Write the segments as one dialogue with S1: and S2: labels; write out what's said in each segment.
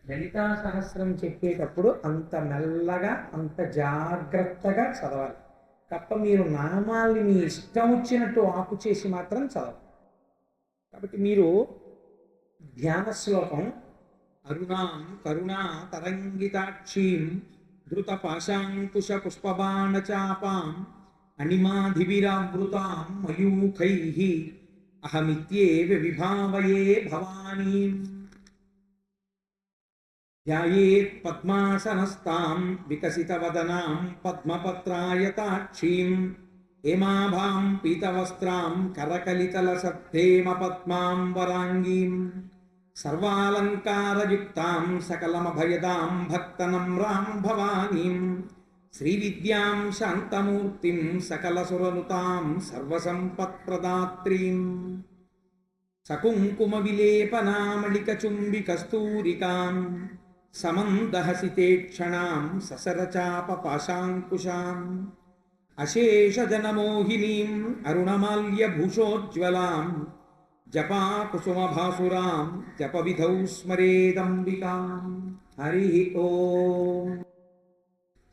S1: లలితా సహస్రం చెప్పేటప్పుడు అంత మెల్లగా అంత జాగ్రత్తగా చదవాలి తప్ప మీరు నామాల్ని మీ ఇష్టం వచ్చినట్టు ఆపు చేసి మాత్రం చదవాలి. కాబట్టి మీరు ధ్యాన శ్లోకం అరుణాం కరుణా తరంగితాక్షీం ధృత పాశాంకుశ పుష్పబాణచాపాం అణిమాధివిరావృతాం మయూఖైః అహమిత్యేవ విభావయే భవానీం ధ్యాయేత్ పద్మాసనస్తాం వికసితవదనాం పద్మపత్రాయతాక్షీం హేమాభాం పీతవస్త్రాం కరకలితలసద్ధేమ పద్మాం వరాంగీం సర్వాలంకారయుక్తాం సకలమభయదాం భక్తనమ్రాం భవానీం శ్రీవిద్యాం శాంతమూర్తిం సకలసురనుతాం సర్వసంపత్ప్రదాత్రీం సకుంకుమ విలేపనామళికచుంబికస్తూరికాం సమందహసితేక్షణాం ససరచాపపాశాంకుశాం అశేషజనమోహినీం అరుణమాల్యభూషోజ్వలాం జపాకుసుమభాసురాం జపవిధౌ స్మరేదంబికాం. హరి ఓం.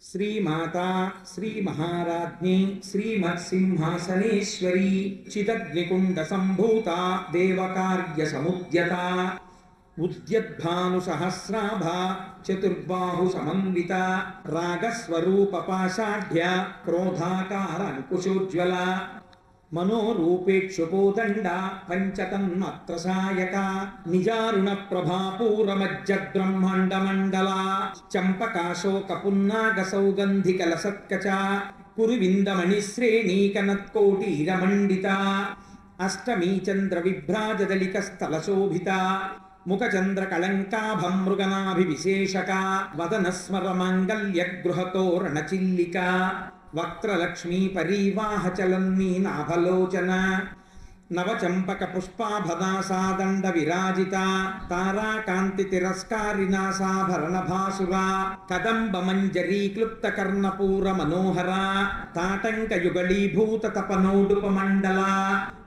S1: శ్రీమాతా శ్రీమహారాజ్ఞి శ్రీమత్సింహాసనేశ్వరీ చిదగ్నికుండ సంభూత దేవకార్య సముద్యత ఉద్యద్భానుసహస్రాభా చతుర్బాహు సమన్విత రాగస్వరూప పాషాఢ్య క్రోధాకార అంకుశోజ్వల మనోరూపేక్షుపోదండ పంచతన్మాత్రసాయక నిజారుణ ప్రభాపూరమజ్జద్బ్రహ్మాండ మండల చంపకాశోక పున్నాగ సౌగంధిక లసత్కచ కురువిందమణిశ్రేణీకనత్కోటీరమండిత అష్టమీ చంద్ర విభ్రాజదలిక స్థల శోభిత ముఖచంద్ర కళంకాభం మృగనాభివిశేషక వదన స్మర మాంగల్య గృహతోరణ చిల్లిక వక్త్రలక్ష్మీ పరీవాహ చలన్మీ నాభలోచన నవచంపక పుష్పాభదాసాదండ విరాజిత తారాకాంతి తిరస్కారినాసాభరణ భాసురా కదంబ మంజరీ క్లుప్త కర్ణపూర మనోహర తాటంక యుగళీభూత తపనోడుపమండల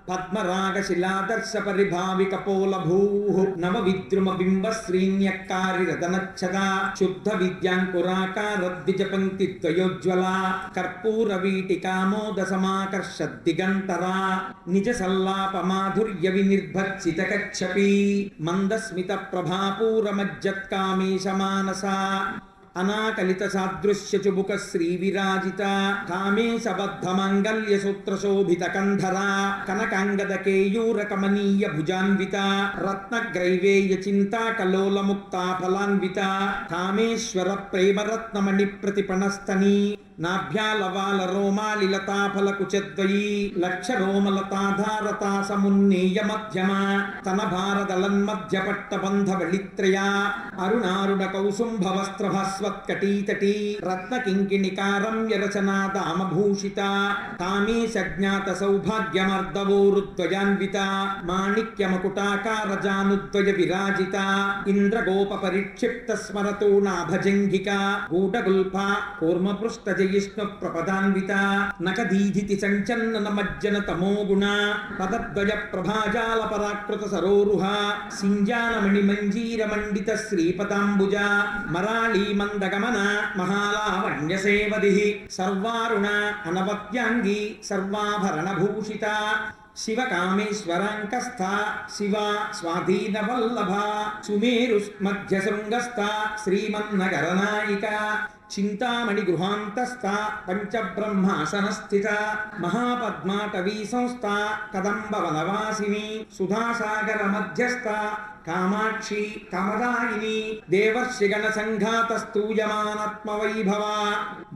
S1: పద్మరాగ శిలాదర్శ పరిభావిక పోలభూ నవ విద్రుమ బింబ శ్రీన్యక్కారి రతనచ్చద శుద్ధ విద్యాంకురాకార ద్విజ పంక్తి ద్వయోజ్వల కర్పూర వీటికామోద సమాకర్ష దిగంతర నిజ సల్లాప మాధుర్య వినిర్భర్చిత కచ్చపి మందస్మిత ప్రభాపూర మజ్జత్కామేశ మానస అనాకలిత సాదృశ్య చుబుక శ్రీ విరాజిత కామేశబద్ధ మాంగల్య సూత్ర శోభిత కంధర కనకాంగద కేయూర కమనీయ భుజాన్విత రత్నగ్రైవేయ చింతా కలోల ముక్తా ఫలాన్విత కామేశ్వర ప్రేమరత్నమణి ప్రతిపణస్తని నాభ్యాలవాల రోమాలిలతాఫల కుచద్వయీ లక్ష రోమలతాధారతా సమున్నేయ మధ్యమ తన భారదలన్మధ్య పట్టబంధ వళిత్రయ అరుణారుణ కౌసుంభ వస్త్రభస్వత్కటీతటీ రత్న కింకిణికారమ్య రచనా దామభూషిత కామేశజ్ఞాత సౌభాగ్యమర్దవోరుద్వయాన్విత మాణిక్యమకుటాకార జానుద్వయ విరాజిత ఇంద్రగోప పరిక్షిప్త స్మరతో నాభజంఘిక గూఢగుల్ఫ కూర్మపృష్ఠ జిష్ణు ప్రపదాన్విత నకదీధితి సంచన్న మజ్జన తమోగుణ పదద్వయ ప్రభాజాల పరాకృత సరోరుహ సింజానమణి మంజీర మండిత శ్రీపదాంబుజ మరాళీ మందగమన మహాలావణ్య సేవది సర్వారుణ అనవత్యాంగి సర్వాభరణ భూషిత శివ కామేశ్వరాంకస్థ శివ స్వాధీన వల్లభ సుమేరు మధ్య శృంగస్థ శ్రీమన్నగరనాయిక చింతామణి గృహాంతస్థ పంచబ్రహ్మాసనస్థిత మహాపద్మాటవీ సంస్థ కదంబ వనవాసిని సుధాసాగర మధ్యస్థ కామాక్షి కమదాయిని దేవర్షిగణ సంఘాత స్తూయమానాత్మ వైభవ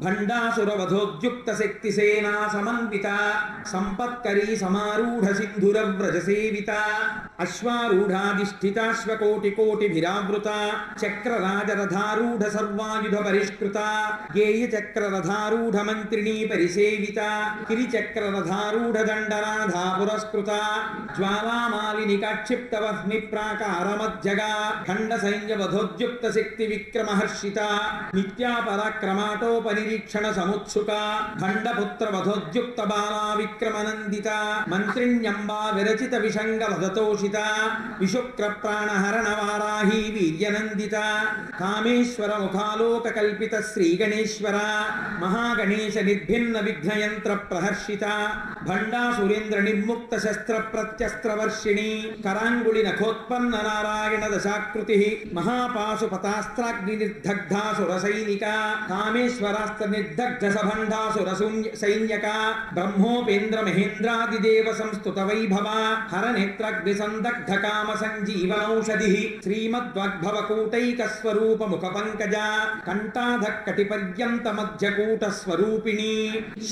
S1: భండాసుర వధోద్యుక్త శక్తి సేనా సమన్విత సంపత్కరీ సమారూఢ సింధుర వ్రజ సేవిత అశ్వారూఢాధిష్ఠితాశ్వకోటి కోటిభిరావృత చక్రరాజరథారూఢ సర్వాయుధ పరిష్కృత గేయ చక్రరథారూఢ మంత్రిణీ పరిసేవిత కిరిచక్రరథారూఢ దండనాథా పురస్కృత జ్వాలామాలిని కాక్షిప్త వహ్ని ప్రాకార మధ్యగా ఖండ సైన్య వధోద్యుక్త శక్తి విక్రమహర్షిత నిత్యా పరాక్రమాటోపనిరీక్ష వీక్షణ సముత్సుక ఖండపుత్ర వధోద్యుక్త బాలా విక్రమనందిత మంత్రిణ్యంబా విరచిత విషంగ వదతోషిత విశుక్ర ప్రాణహరణ వారాహి వీర్యనందిత కామేశ్వర ముఖాలోక కల్పిత శ్రీ గణేశ్వర మహాగణేశ నిర్భిన్న విఘ్నయంత్ర ప్రహర్షిత భండా సురేంద్ర నిర్ముక్త శస్త్ర ప్రత్యస్త్రవర్షిణి కరాంగుళి నఖోత్పన్న నారాయణ దశాకృతి మహాపాశుపతాస్త్రాగ్ని నిర్దగ్ధాసుర సైనిక కామేశ్వరాస్త్ర నిర్దగ్ధ సభండాసుర సైన్యక బ్రహ్మోపేంద్ర మహేంద్రాదిదేవ సంస్తుత వైభవ హర నేత్రాగ్ని సందగ్ధ కామ సంజీవనౌషధి శ్రీమద్వాగ్భవ కూటైక స్వరూప ముఖ పంకజ కంఠాధ కటి పర్యంత మధ్యకూట స్వరూపిణి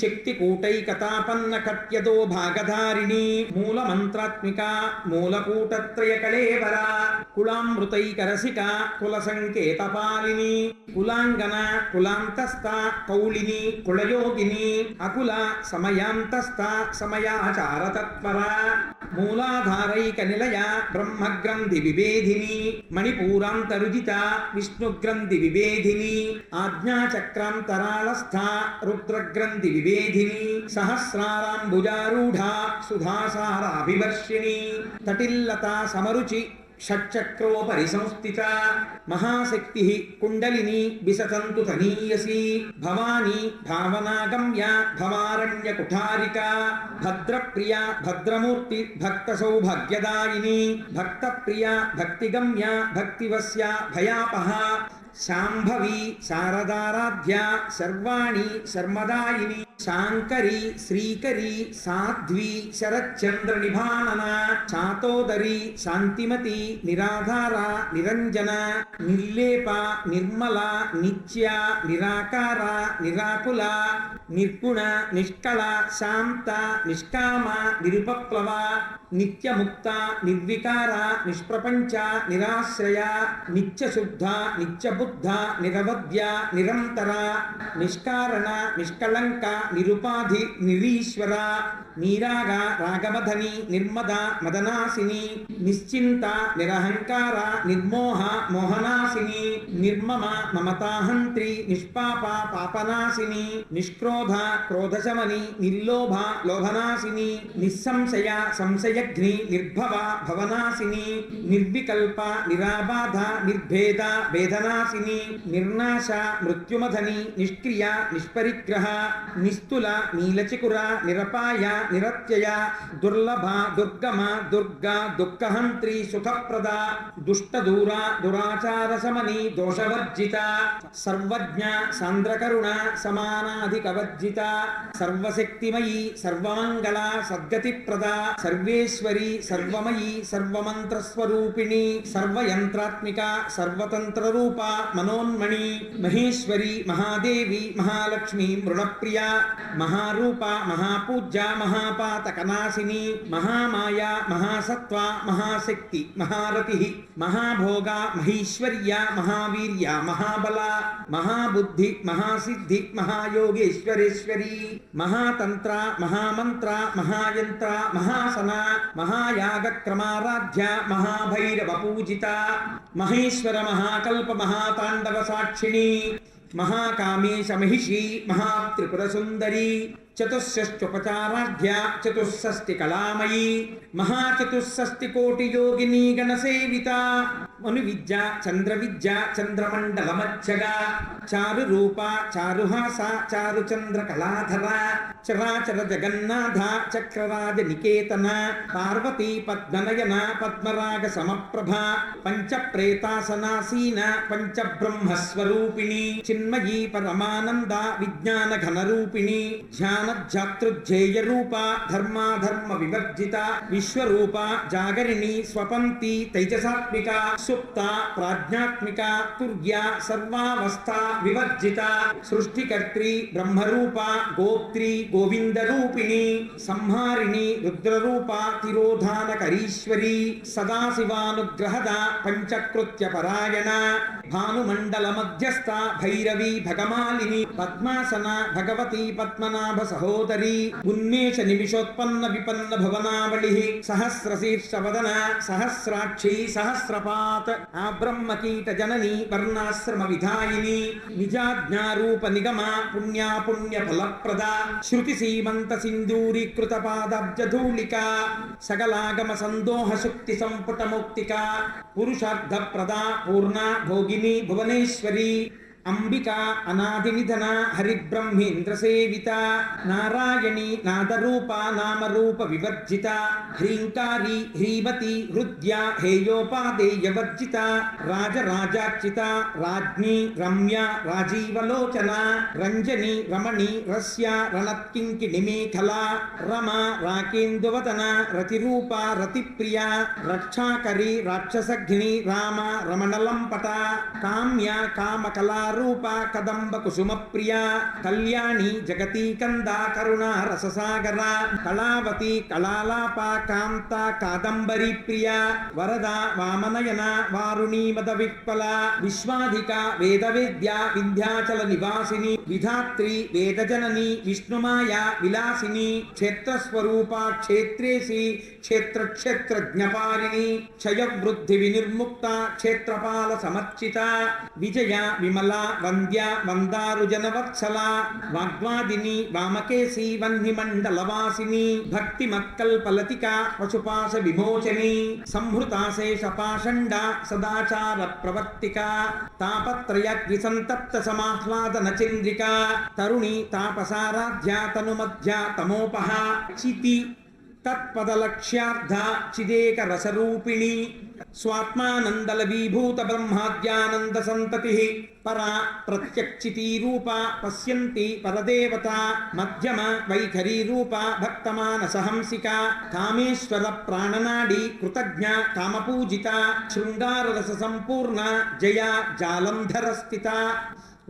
S1: శక్తి కూటైకతాపన్న కట్యదో భాగధారిణి మూల మంత్రాత్మిక మూలకూటత్రయ కళేవర కులామృతైక రసిక కుల సంకేత పాలిని కులాంగన కులాంతస్థ కౌళిని కులయోగిని అకుల సమయాంతస్థ సమయాచార తత్పర మూలాధారైక నిలయ బ్రహ్మగ్రంథి విభేదిని మణిపూరాంతరుజిత విష్ణుగ్రంథి విభేదిని ఆజ్ఞాచక్రాంతరాళస్థ రుద్రగ్రంథి విభేదిని సహస్రారాంబుజారూఢ సుధాసారాభివర్షిణి తటిల్లత సమరుచి షట్చక్రోపరి సంస్థిత మహాశక్తి కుండలిని విసతంతు తనీయసి భవాని భావనాగమ్య భవారణ్య కుఠారిక భద్రప్రియ భద్రమూర్తి భక్త సౌభాగ్యదాయిని భక్తప్రియ భక్తిగమ్య భక్తివస్య భయాపహ శాంభవి శారదారాధ్య సర్వాణి శర్మదాయిని శాంకరి శ్రీకరి సాధ్వి శరచంద్ర నిభానన చాతోదరి శాంతిమతి నిరాధార నిరంజన నిర్లేప నిర్మల నిత్య నిరాకార నిరాకుల నిర్గుణ నిష్కళ శాంత నిష్కామ నిరుపప్లవ నిత్యముక్త నిర్వికార నిష్ప్రపంచ నిరాశ్రయ నిత్యశుద్ధ నిత్యబుద్ధ నిరవధ్య నిరంతర నిష్కారణ నిష్కళంక నిరుపాధి నిరీశ్వర నీరాగ రాగమధని నిర్మద మదనాసిని నిశ్చింత నిరహంకార నిర్మోహ మోహనాసిని నిర్మమ మమతాహంత్రి నిష్పాప పాపనాశిని నిష్క్రోధ క్రోధశమని నిర్లోభ లోభనాశిని నిస్సంశయ సంశయఘ్ని నిర్భవ భవనాశిని నిర్వికల్ప నిరాబాధ నిర్భేద వేదనాశిని నిర్నాశ మృత్యుమధని నిష్క్రియ నిష్పరిగ్రహ నిస్తుల నీలచికుర నిరపాయ నిరత్యయ దుర్లభ దుర్గమ దుర్గా దుఃఖహంత్రి సుఖప్రద దుష్టదూర దురాచార సమని దోషవర్జిత సర్వజ్ఞ సాంద్రకరుణ సమానాధికవర్జిత సర్వశక్తిమయీ సర్వమంగళ సద్గతిప్రద సర్వేశ్వరి సర్వమయీ సర్వమంత్రస్వరూపిణి సర్వయంత్రాత్మిక సర్వతంత్రరూప మనోన్మణి మహేశ్వరి మహాదేవి మహాలక్ష్మి మృణప్రియ మహారూప మహాపూజ్య మహాపాతకనాశిని మహామాయ మహాసత్వ మహాశక్తి మహారతి మహాభోగ మహీశ్వర్య మహావీర్య మహాబల మహాబుద్ధి మహాసిద్ధి మహాయోగేశ్వరేశ్వరి మహాతంత్ర మహామంత్ర మహాయంత్ర మహాసన మహాయాగక్రమారాధ్య మహాభైరవ పూజిత మహేశ్వర మహాకల్ప మహాతాండవ సాక్షిణి మహాకామేశ మహిషి మహాత్రిపురసుందరి చతుషష్ట్యుపచారాధ్య చతుషష్టి కళామయీ మహాచతుషష్టి కోటి యోగిని గణసేవిత మను విద్య చంద్ర విద్య చంద్రమండల మధ్యగా చారు రూప చారుహాస చారు చంద్ర కళాధర చరాచర జగన్నాథ చక్రరాజ నికేతన పార్వతీ పద్మనయన పద్మరాగ సమప్రభ పంచప్రేతాసనాసీన పంచబ్రహ్మస్వరూపిణి చిన్మయీ పరమానంద విజ్ఞాన ఘనరూపిణి ధ్యానధ్యాతృధ్యేయ రూప ధర్మాధర్మ వివర్జిత విశ్వరూప జాగరిణి స్వపంతి తైజసాత్మిక సుప్త ప్రాజ్ఞాత్మిక తుర్య సర్వావస్థ వివర్జిత సృష్టికర్త్రి బ్రహ్మరూప గోప్త్రి గోవింద రూపిణి సంహారిణి రుద్రరూప తిరోధానకరీశ్వరి సదాశివానుగ్రహద పంచకృత్య పరాయణ భానుమండల మధ్యస్థ భైరవి భగమాలిని పద్మాసన భగవతి పద్మనాభ సహోదరి ఉన్మేష నిమిషోత్పన్న విపన్న భువనావళి సహస్రశీర్షవదన సహస్రాక్షి సహస్రపాత్ ఆ బ్రహ్మకీట జనని వర్ణాశ్రమ విధాయిని నిజాజ్ఞారూప నిగమ పుణ్యా పుణ్య ఫలప్రద శృతి సీమంత సింధూరీకృత పాదాబ్జధూళిక సకలాగమ సందోహ శక్తి సంపుట మౌక్తిక పురుషార్థ ప్రదా పూర్ణ భోగిని భువనేశ్వరి అంబికా అనాది నిధన హరిబ్రహ్మేంద్ర సేవిత నారాయణి నాదరూప నామరూప వివర్జిత హ్రీంకారి హ్రీమతి హృద్య హేయోపాదేయవర్జిత రాజరాజార్చిత రాజ్ఞి రమ్య రాజీవలోచన రంజని రమణి రస్య రణత్కింకిణి మేఖల రమ రాకేందువదన రతిరూప రతిప్రియ రక్షాకరి రాక్షసఘ్ని రామ రమణలంపట కామ్య కామకలా రూప కదంబ కుసుమ ప్రియ కళ్యాణి జగతీ కంద కరుణ రససాగర కళావతి కళాలాప కాంత కాదంబరి ప్రియ వరద వామనయన వారుణీ మద విప్పల విశ్వాధిక వేద వేద్య వింధ్యాచల నివాసిని విధాత్రి వేదజనని విష్ణుమాయ విలాసిని క్షేత్రస్వరూప క్షేత్రేసి క్షేత్రజ్ఞపారిణి క్షయవృద్ధి వినిర్ముక్త క్షేత్రపాల సమర్చిత విజయ విమల వంద్య వందారు జనవత్సల వాగ్వాదిని వామకేశి వహ్ని మండలవాసిని భక్తి మక్కల్పలతిక పశుపాశ విమోచని సంహృతాశేష పాషండ సదాచార ప్రవర్తిక తాపత్రయగ్ని సంతప్త సమాహ్లాదన చంద్రిక తరుణి తాపసారాధ్య తనుమధ్య తమోపహ చితి తత్పదలక్ష్యార్థ చిదేక రసరూపిణి స్వాత్మానందల విభూత బ్రహ్మాద్యానంద సంతతి పరా ప్రత్యక్షితీ రూప పశ్యంతి పరదేవత మధ్యమ వైఖరీ రూప భక్తమానసహంసిక కామేశ్వర ప్రాణనాడి కృతజ్ఞ కామపూజిత శృంగారరస సంపూర్ణ జయ జాలంధర స్థిత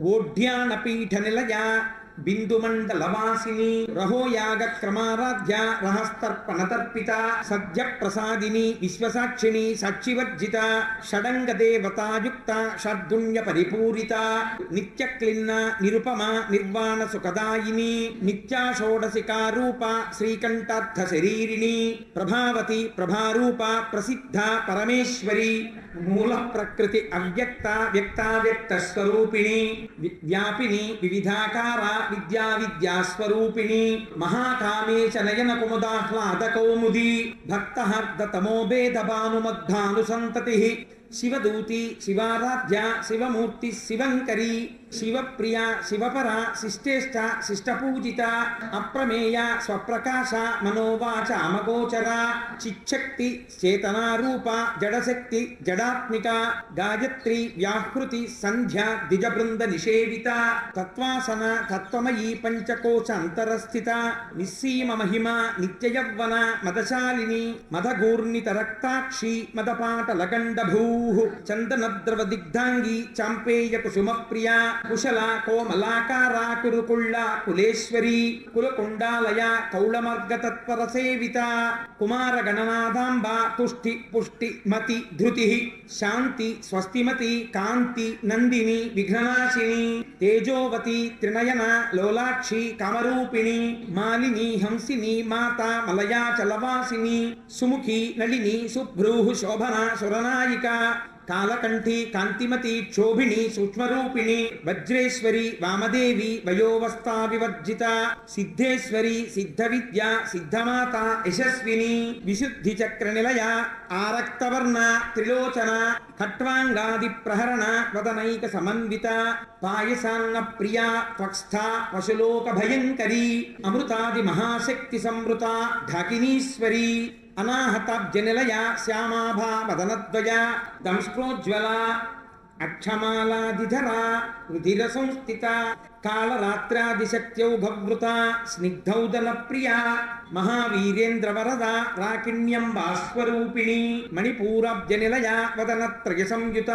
S1: ఓఢ్యానపీఠ నిలయ బిందుమండలవాసిని రహోయాగ క్రమారాధ్య రహస్తర్పణతర్పిత సద్య ప్రసాదిని విశ్వసాక్షిణి సాక్షివర్జిత షడంగ దేవతాయుక్త షడ్గుణ్య పరిపూరిత నిత్యక్లిన్న నిరుపమ నిర్వాణ సుఖదాయిని నిత్యా షోడశికారూప శ్రీకంఠార్థ శరీరిణి ప్రభావతి ప్రభారూప ప్రసిద్ధ పరమేశ్వరి మూల ప్రకృతి అవ్యక్త వ్యక్తావ్యక్త స్వరూపిణి వ్యాపిని వివిధాకార విద్యా విద్యాస్వరూపిణి మహాకామేశ నయన కుముదాహ్లాద కౌముది భక్తహర్ద తమోభేద భానుమద్భాను సంతతి శివదూతి శివారాధ్య శివమూర్తి శివంకరి శివప్రియ శివపర శిష్టేష్ట శిష్టపూజిత అప్రమేయ స్వప్రకాశ మనోవాచామగోచర చిచ్చక్తి చేతనారూప జడశక్తి జడాత్మిక గాయత్రి వ్యాహృతి సంధ్య ద్విజబృంద నిషేవిత తత్వాసన తత్వమయీ పంచకోశ అంతరస్థిత నిస్సీమ మహిమ నిత్యయవ్వన మదశాలిని మదగూర్ణిత రక్తాక్షి మదపాటలగండభూ చందనద్రవ దిగ్ధాంగి చాంపేయ కుసుమ ప్రియ కుశల కోమలాకార కురుకుళ్ళ కులేశ్వరి కులకుండాలయ కౌళమర్గ తత్పర సేవిత కుమార గణనాథాంబ తుష్టి పుష్టి మతి ధృతి శాంతి స్వస్తిమతి కాంతి నందిని విఘ్ననాశిని తేజోవతి త్రినయన లోలాక్షి కామరూపిణి మాలిని హంసిని మాత మలయాచలవాసిని సుముఖి నళిని సుభ్రూహు శోభన సురనాయిక కాలకంఠి కాంతిమతి క్షోభిణి సూక్ష్మరూపిణి వజ్రేశ్వరి వామదేవి వయోవస్థా వివర్జిత సిద్ధేశ్వరి సిద్ధ విద్య సిద్ధమాత యశస్విని విశుద్ధి చక్ర నిలయ ఆరక్తవర్ణ త్రిలోచన ఖట్వాంగాది ప్రహరణ వదనైక సమన్విత పాయసాన్న ప్రియా త్వక్స్థ పశులోక భయంకరి అమృతాది మహాశక్తి సంవృత ఢాకినీశ్వరి అనాహతాబ్జనిలయ శ్యామాభా వదనద్వయ దంష్ట్రోజ్వల అక్షమాలాదిధర రుధిర సంస్థిత కాళరాత్రాదిశక్త్యౌఘవృత స్నిగ్ధౌదల ప్రియ మహావీరేంద్ర వరద రాకిణ్యంబాస్వరూపిణి మణిపూరాబ్జనిలయ వదనత్రయ సంయుత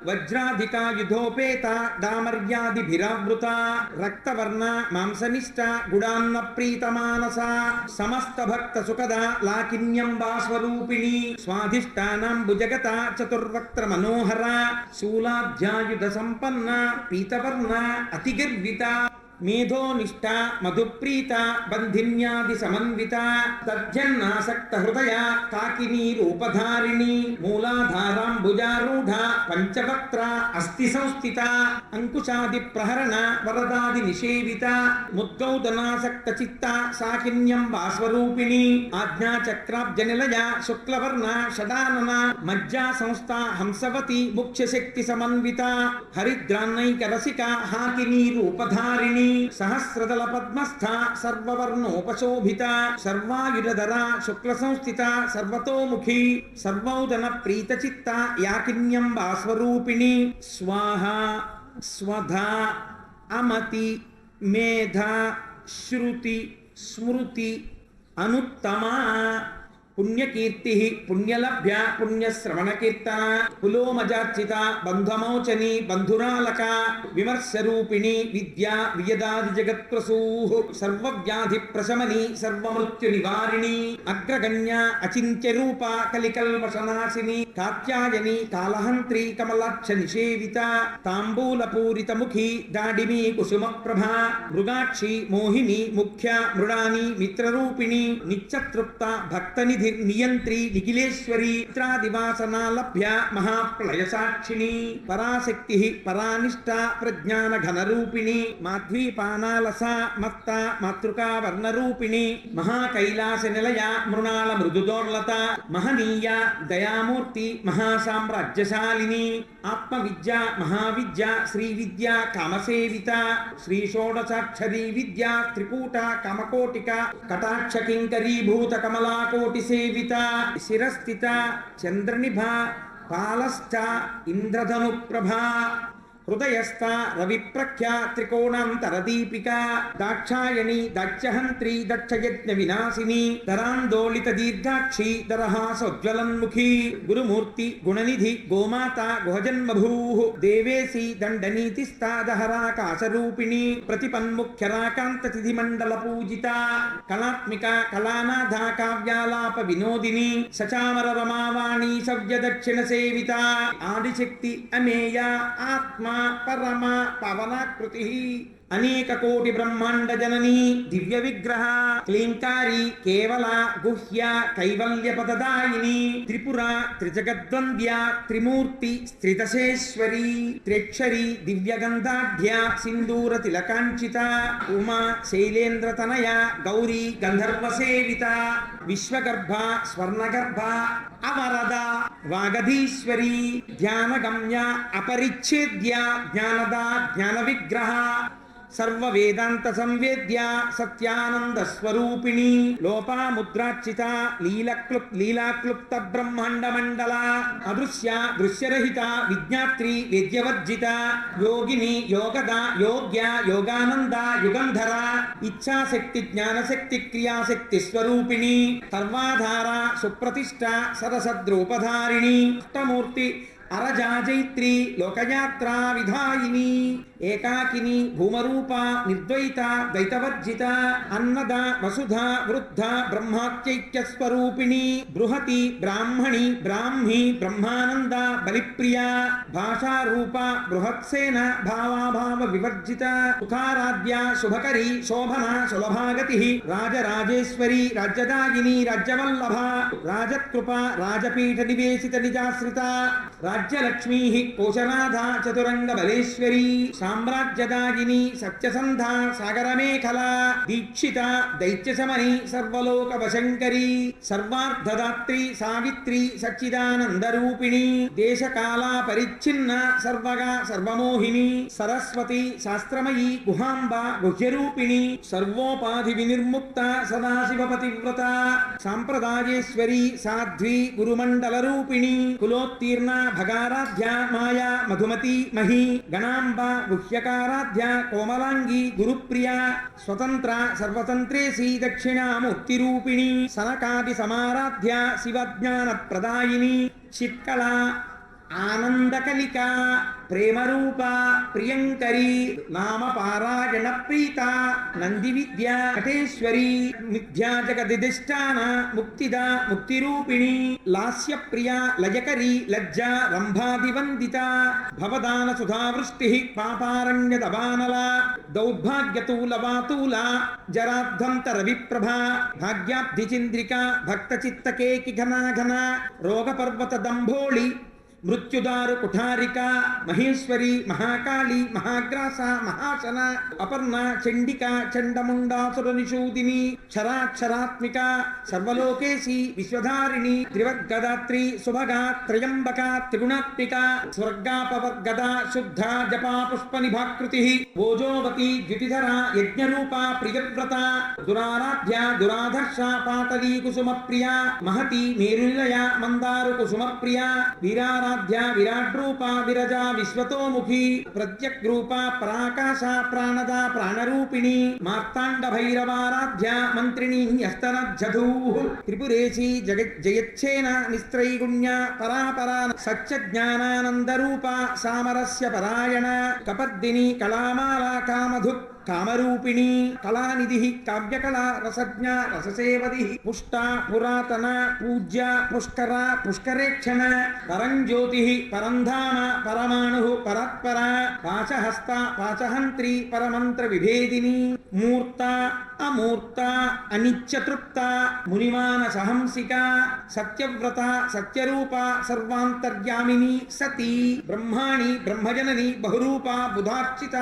S1: వజ్రాధికాయుధోపేత డామర్యాదిభిరావృత రక్తవర్ణ మాంసనిష్ట గుడాన్న ప్రీతమానస సమస్త భక్త సుఖద లాకిన్యంబాస్వరూపిణి స్వాధిష్టానాంబుజగత చతుర్వక్త్ర మనోహర శూలాధ్యాయుధ సంపన్న పీతవర్ణ అతిగర్విత మేధోనిష్ట మధుప్రీత బంధిన్యాది సమన్విత తద్యన్నాసక్త హృదయ కాకినీ రూపధారిణి మూలాధారాంబుజారూఢ పంచవక్త్ర అస్థి సంస్థిత అంకుశాది ప్రహరణ వరదాది నిషేవిత ముద్గౌదనాసక్త చిత్త సాకిన్యంబాస్వరూపిణి ఆజ్ఞాచక్రాబ్జ నిలయ శుక్లవర్ణ షడానన మజ్జా సంస్థ హంసవతి ముఖ్యశక్తి సమన్విత హరిద్రాన్నైక రసిక హాకినీ రూపధారిణి సహస్రదళ పద్మస్థ సర్వవర్ణోపశోభిత సర్వాయుధర శుక్ల సంస్థిత సర్వతోముఖి సర్వౌదన ప్రీత చిత్త యాకిన్యంబాస్వరూపిణి స్వాహ స్వధ అమతి మేధ శృతి స్మృతి అనుత్తమ పుణ్యకీర్తి పుణ్యలభ్య పుణ్యశ్రవణకీర్తన పులోమజార్చిత బంధమోచని బంధురాలక విమర్శరూపిణి విద్యా వియదాది జగత్ప్రసూ సర్వవ్యాధి ప్రశమని సర్వమృత్యు నివారిణి అగ్రగణ్య అచింత్య రూప కలికల్మషనాశిని కాత్యాయని కాలహంత్రి కమలాక్ష నిషేవిత తాంబూలపూరిత ముఖి దాడిమి కుసుమ ప్రభా మృగాక్షి మోహిని ముఖ్య మృడాని మిత్రరూపిణి నిత్యతృప్త భక్తనిధి నియంత్రి నిఖిలేశ్వరి చిత్రాదివాసనాలభ్య మహాప్రళయ సాక్షిణి పరాశక్తి పరానిష్ట ప్రజ్ఞాన ఘనరూపిణి మాధ్వీపానాలస మత్త మాతృకా వర్ణరూపిణి మహాకైలాస నిలయ మృణాళ మృదుదోర్లత మహనీయ దయామూర్తి మహాసామ్రాజ్యశాలిని ఆత్మవిద్య మహావిద్య శ్రీ విద్య కామసేవిత శ్రీ షోడశాక్షరీ విద్య త్రికూట కామకోటిక కటాక్ష కింకరీభూత కమలాకోటి సేవిత శిరస్థిత చంద్రనిభ పాలస్థ ఇంద్రధను ప్రభా హృదయస్థ రవిప్రఖ్య త్రికోణాంతరదీపిక దాక్షాయణి దాక్షహంత్రి దక్షయజ్ఞ వినాశిని ధరాందోళిత దీర్ఘాక్షి దరహాసోజ్వలన్ముఖి గురుమూర్తి గుణనిధి గోమాత గుహజన్మభూ దేవేసి దండనీతిస్తాదహరాకాశరూపిణి ప్రతిపన్ముఖ్యరాకాంత తిథిమండల పూజిత కళాత్మిక కళానాథ కావ్యాలాప వినోదిని సచామర రమావాణి సవ్య దక్షిణ సేవిత ఆదిశక్తి అమేయ ఆత్మ పరమ పవనాకృతి అనేక కోటి బ్రహ్మాండ జననీ దివ్య విగ్రహ క్లీంకారి కేవల గుహ్య కైవల్య పదదాయిని త్రిపుర త్రిజగద్వంద్య త్రిమూర్తి స్థితశేశ్వరి త్ర్యక్షరి దివ్యగంధాఢ్య సింధూర తిలకాంచిత ఉమా శైలేంద్ర తనయ గౌరీ గంధర్వ సేవిత విశ్వగర్భ స్వర్ణగర్భ అవరద వాగధీశ్వరి ధ్యానగమ్య అపరిచ్ఛేద్య జ్ఞానద జ్ఞాన విగ్రహ సర్వ వేదాంత సంవేద్య సత్యానంద స్వరూపిణి లోపాముద్రార్చిత లీలాక్లుప్త బ్రహ్మాండ మండల అదృశ్య దృశ్యరహిత విజ్ఞాత్రి వేద్యవర్జిత యోగిని యోగద యోగ్య యోగానంద యుగంధర ఇచ్ఛాశక్తి జ్ఞానశక్తి క్రియాశక్తి స్వరూపిణి సర్వాధార సుప్రతిష్ట సరసద్రూపధారిణి అష్టమూర్తి అరజాజైత్రి లోకయాత్రా విధాయిని ఏకాకిని భూమరూప నిర్ద్వైత ద్వైతవర్జిత అన్నద వసుధ వృద్ధ బ్రహ్మాత్యైక్య స్వరూపిణి బృహతి బ్రాహ్మణి బ్రాహ్మి బ్రహ్మానంద బలిప్రియ భాషారూప బృహత్సేన భావాభావ వివర్జిత సుఖారాధ్య శుభకరి శోభన సులభాగతి రాజరాజేశ్వరి రాజ్యదాయిని రాజ్యవల్లభ రాజకృప రాజపీఠ నివేశిత నిజాశ్రిత రాజ్యలక్ష్మీ కోశనాథ చతురంగ బలేశ్వరి సామ్రాజ్యదాయిని సత్యసంధ సాగరమేఖల దీక్షిత దైత్యశమని సర్వలోక వశంకరి సర్వార్థదాత్రి సావిత్రి సచ్చిదానందరూపిణి దేశకాల పరిచ్ఛిన్న సర్వగా సర్వమోహిని సరస్వతి శాస్త్రమయీ గుహాంబ గుహ్యరూపిణి సర్వోపాధి వినిర్ముక్త సదాశివపతివ్రత సాంప్రదాయేశ్వరి సాధ్వి గురుమండల రూపిణి కులోత్తీర్ణ భగారాధ్య మాయా మధుమతి మహి గణాంబ గుహ్యకారాధ్య కోమలాంగి గురుప్రియ స్వతంత్ర సర్వతంత్రేసి దక్షిణామూర్తి రూపిణి సనకాది సమారాధ్య శివజ్ఞాన ప్రదాయిని చిత్కళ ఆనందకలిక ప్రేమరూప ప్రియంకరీ నామ పారాయణ ప్రీత నంది విద్యా నటేశ్వరీ మిథ్యా జగదిష్టాన ముక్తిద ముక్తిరూపిణి లాస్య ప్రియా లయకరీ లజ్జా రంభాదివందిత భవదాన సుధావృష్టి పాపారణ్యదవానల దౌర్భాగ్యతూలవాతూల జరాధ్వంతర విప్రభ భాగ్యాబ్ధి చంద్రిక భక్త చిత్తకేకి ఘనాఘన రోగపర్వత దంభోళి మృత్యుదారు కుఠారిక మహేశ్వరి మహాకాళి మహాగ్రాస మహాశన అపర్ణ చండిక చండముండాసుర నిషూదిని క్షరాక్షరాత్మిక సర్వలోకేశి విశ్వధారిణి త్రివర్గదాత్రి సుభగా త్రయంబక త్రిగుణాత్మిక స్వర్గాపవర్గద శుద్ధ జపా పుష్ప నిభాకృతి భోజోవతి ద్యుతిధర యజ్ఞరూప ప్రియవ్రత దురారాధ్య దురాధర్ష పాటలీ కుసుమ ప్రియ మహతి మేరునిలయ మందారు కుసుమ ప్రియ వీరారా విరాట్ రూప విరజా విశ్వతోముఖి ప్రత్యగ్రూప పరాకాశ ప్రాణద ప్రాణరూపిణి మార్తాండ భైరవారాధ్య మంత్రిణి హస్తనజ్జధూ త్రిపురేశి జయచ్ఛేన నిస్త్రైగుణ్య పరాపరా సత్యజ్ఞానానందరూప సామరస్య పరాయణ కపర్దిని కళామాల కామధు కామరూపిణి కళానిధి కావ్యకళ రసజ్ఞ రససేవది పుష్ట పురాతన పూజ్య పుష్కర పుష్కరేక్షణ పరంజ్యోతి పరంధామ పరమాణు పరత్పర పాశహస్త పాశహంత్రి పరమంత్ర విభేదిని మూర్త అమూర్త అనిత్యతృప్త మునిమాన సహంసిక సత్యవ్రత సత్యరూప సర్వాంతర్యామిని సతీ బ్రహ్మాణి బ్రహ్మజనని బహురూప బుధార్చిత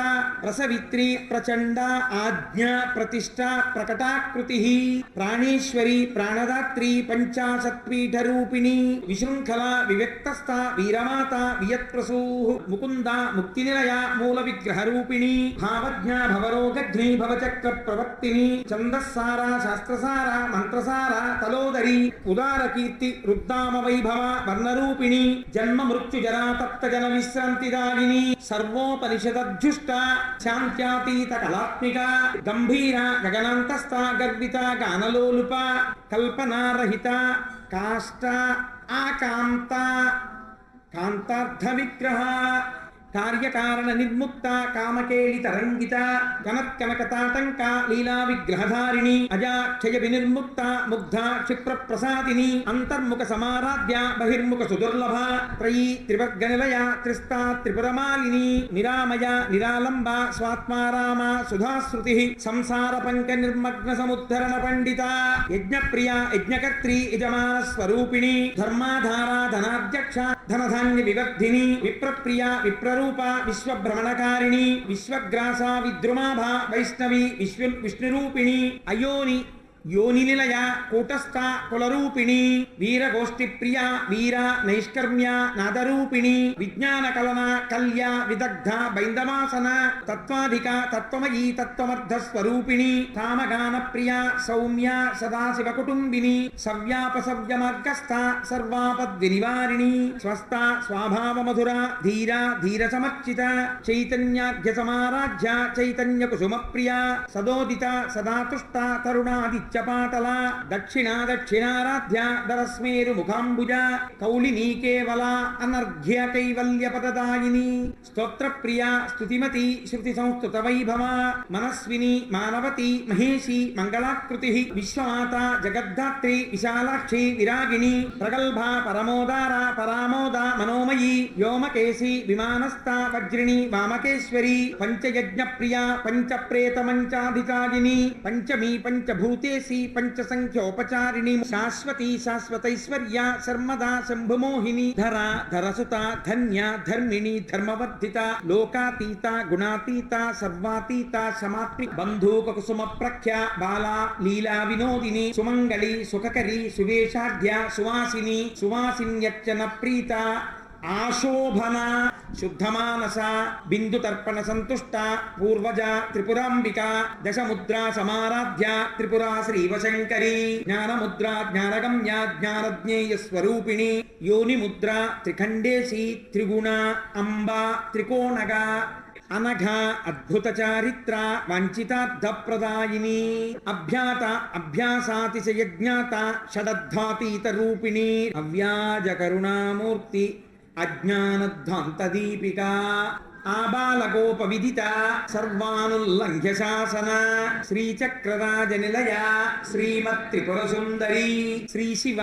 S1: రసవిత్రి ప్రచండ ఆజ్ఞ ప్రతిష్ట ప్రకటాకృతి ప్రాణేశ్వరి ప్రాణదాత్రి పంచాశత్పీఠరూపిణి విశృంఖల వివ్యక్తస్థ వీరమాత వియత్ప్రసూ ముకుంద ముక్తినిలయ మూల విగ్రహరూపిణి భావజ్ఞ భవరోగఘ్ని భవచక్ర ప్రవర్తిని ఛందస్సార శాస్త్రసార మంత్రసార తలోదరి ఉదార కీర్తి రుద్దామ వైభవ వర్ణరూపిణి జన్మ మృత్యు జరా తప్త జన విశ్రాంతిదాయిని సర్వోపనిషదధ్యుష్ట శాంత్యాతీత కళాత్మిక గంభీర గగనాంతస్థ గర్విత గానలోలుప కల్పనారహిత కాష్ట ఆకాంత కాంతార్థ విగ్రహ కార్యకారణ నిర్ముక్త కామకేళి తరంగిత కనత్కనకతాటంక లీలా విగ్రహధారిణి అజాక్షయ వినిర్ముక్త ముగ్ధ క్షిప్ర ప్రసాదిని అంతర్ముఖ సమారాధ్య బహిర్ముఖ సుదుర్లభ త్రయీ త్రివర్గనిలయ త్రిస్తా త్రిపురమాలిని నిరామయ నిరాలంబ స్వాత్మారామ సుధాశ్రుతి సంసార పంక నిర్మగ్న సముద్ధరణ పండిత యజ్ఞప్రియ యజ్ఞకర్త్రి యజమాన స్వరూపిణి ధర్మాధార ధనాధ్యక్ష ధనధాన్య వివర్ధిని విప్రప్రియ విప్రరూప విశ్వభ్రమణకారిణి విశ్వగ్రాస విద్రుమాభ వైష్ణవి విష్ణురూపిణి అయోని యోనినిలయ కూటస్థ కులరూపిణి వీరగోష్ఠి ప్రియ వీర నైష్కర్మ్య నాదరూపిణి విజ్ఞాన కలన కల్య విదగ్ధ బైందమాసన తత్వాధిక తత్వమయీ తత్వమర్థ స్వరూపిణి కామగాన ప్రియ సౌమ్య సదాశివ కుటుంబిని సవ్యాపసవ్య మార్గస్థ సర్వాపద్వినివారిణి స్వస్థ స్వభావ మధుర ధీర ధీర సమర్చిత చైతన్యాఘ్య సమారాధ్య చైతన్య కుసుమ ప్రియ సదోదిత సదాతుష్ట తరుణాది పాటల దక్షిణారాధ్య దరస్మేరు ముఖాంబుజ కౌలినీ కేవల అనర్ఘ్య కైవల్య పదదాయిని స్తోత్ర ప్రియ స్తుతిమతి శృతి సంస్కృత వైభవ మనస్విని మానవతి మహేషి మంగళాకృతి విశ్వమాత జగద్ధాత్రి విశాలాక్షి విరాగిణి ప్రగల్భ పరమోదార పరామోద మనోమయీ వ్యోమకేశి విమానస్థ వజ్రిణి వామకేశ్వరి పంచయజ్ఞ ప్రియ పంచప్రేత మంచాధికారిణి పంచమీ పంచభూతే పంచసంఖ్యోపచారిణి శాశ్వతి శాశ్వతైశ్వర్య శర్మదా శంభుమోహిని ధర ధరసుత ధన్య ధర్మిణి ధర్మవర్ధిత లోకాతీత గుణాతీత సర్వాతీత సమాత్మి బంధూక కుసుమ ప్రఖ్య బాలా లీలా వినోదిని సుమంగళి సుఖకరి సువేషాఢ్య సువాసిని సువాసిన్యర్చన ప్రీత ఆశోభన శుద్ధమానస బిందు తర్పణ సంతుష్ట పూర్వజ త్రిపురాంబిక దశముద్రా సమారాధ్య త్రిపురా శ్రీవశంకరి జ్ఞానముద్ర జ్ఞానగమ్య జ్ఞానజ్ఞేయ స్వరూపిణి యోనిముద్ర త్రిఖండేశి త్రిగుణ అంబ త్రికోణగ అనఘ అద్భుత చారిత్ర వంచితార్థప్రదాయిని అభ్యాత అభ్యాసాతిశయజ్ఞాత షడద్ధాతీత రూపిణి అవ్యాజ కరుణామూర్తి అజ్ఞానధ్వాంతదీపికా ఆబాలగోపవిదిత సర్వానుల్లంఘ్య శాసన శ్రీచక్రరాజనిలయ శ్రీమత్త్రిపురసుందరీ శ్రీశివ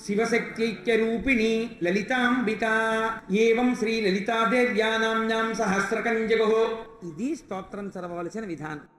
S1: శివశక్త్యైక్యరూపిణి లలితాంబికా ఏవం శ్రీ లలితాదేవ్యా నామ్నాం సహస్రకం జగో. ఇది స్తోత్రం చదవవలసిన విధానం.